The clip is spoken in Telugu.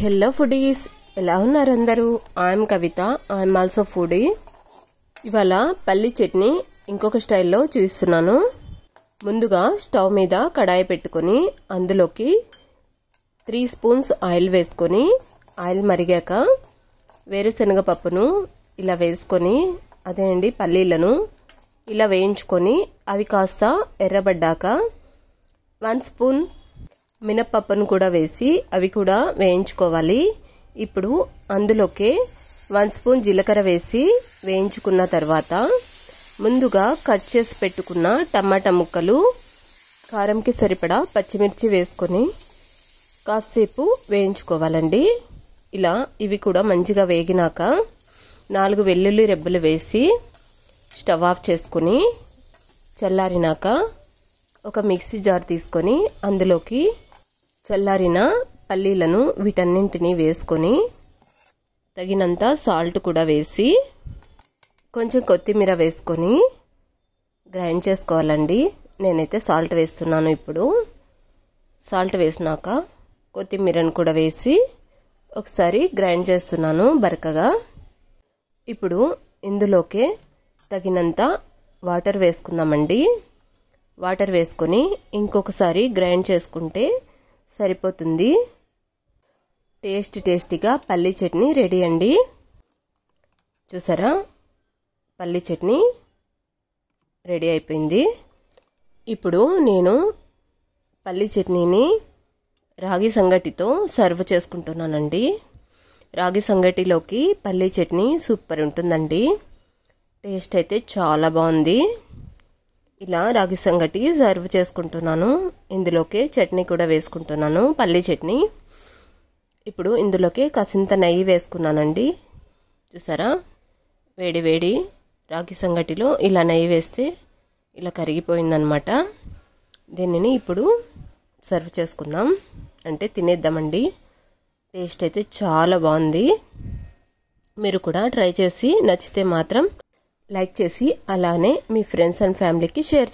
హలో ఫుడీస్, ఎలా ఉన్నారు అందరూ? I'm Kavitha, I'm also foodie. ఇవాళ పల్లి చట్నీ ఇంకొక స్టైల్లో చూస్తున్నాను. ముందుగా స్టవ్ మీద కడాయి పెట్టుకొని అందులోకి 3 స్పూన్స్ ఆయిల్ వేసుకొని, ఆయిల్ మరిగాక వేరుశనగ పప్పును ఇలా వేసుకొని, అదేనండి పల్లీలను ఇలా వేయించుకొని అవి కాస్త ఎర్రబడ్డాక 1 స్పూన్ మినప్పప్పును కూడా వేసి అవి కూడా వేయించుకోవాలి. ఇప్పుడు అందులోకే 1 స్పూన్ జీలకర్ర వేసి వేయించుకున్న తర్వాత ముందుగా కట్ చేసి పెట్టుకున్న టమాటా ముక్కలు, కారంకి సరిపడా పచ్చిమిర్చి వేసుకొని కాసేపు వేయించుకోవాలండి. ఇలా ఇవి కూడా మంచిగా వేగినాక 4 వెల్లుల్లి రెబ్బలు వేసి స్టవ్ ఆఫ్ చేసుకుని చల్లారినాక ఒక మిక్సీ జార్ తీసుకొని అందులోకి చల్లారిన పల్లీలను వీటన్నింటినీ వేసుకొని తగినంత సాల్ట్ కూడా వేసి కొంచెం కొత్తిమీర వేసుకొని గ్రైండ్ చేసుకోవాలండి. నేనైతే సాల్ట్ వేస్తున్నాను. ఇప్పుడు సాల్ట్ వేసినాక కొత్తిమీరను కూడా వేసి ఒకసారి గ్రైండ్ చేస్తున్నాను బరకగా. ఇప్పుడు ఇందులోకే తగినంత వాటర్ వేసుకుందామండి. వాటర్ వేసుకొని ఇంకొకసారి గ్రైండ్ చేసుకుంటే సరిపోతుంది. టేస్టీగా పల్లి చట్నీ రెడీ అండి. చూసారా, పల్లి చట్నీ రెడీ అయిపోయింది. ఇప్పుడు నేను పల్లి చట్నీని రాగి సంగటితో సర్వ్ చేసుకుంటున్నానండి. రాగి సంగటిలోకి పల్లి చట్నీ సూపర్ ఉంటుందండి. టేస్ట్ అయితే చాలా బాగుంది. ఇలా రాగి సంగటి సర్వ్ చేసుకుంటున్నాను. ఇందులోకి చట్నీ కూడా వేసుకుంటున్నాను, పల్లి చట్నీ. ఇప్పుడు ఇందులోకి కాసింత నెయ్యి వేసుకున్నానండి. చూసారా, వేడి వేడి రాగి సంగటిలో ఇలా నెయ్యి వేస్తే ఇలా కరిగిపోయిందనమాట. దీనిని ఇప్పుడు సర్వ్ చేసుకుందాం, అంటే తినేద్దామండి. టేస్ట్ అయితే చాలా బాగుంది. మీరు కూడా ట్రై చేసి నచ్చితే మాత్రం లైక్ చేసి అలానే మీ ఫ్రెండ్స్ అండ్ ఫ్యామిలీకి షేర్ చేయండి.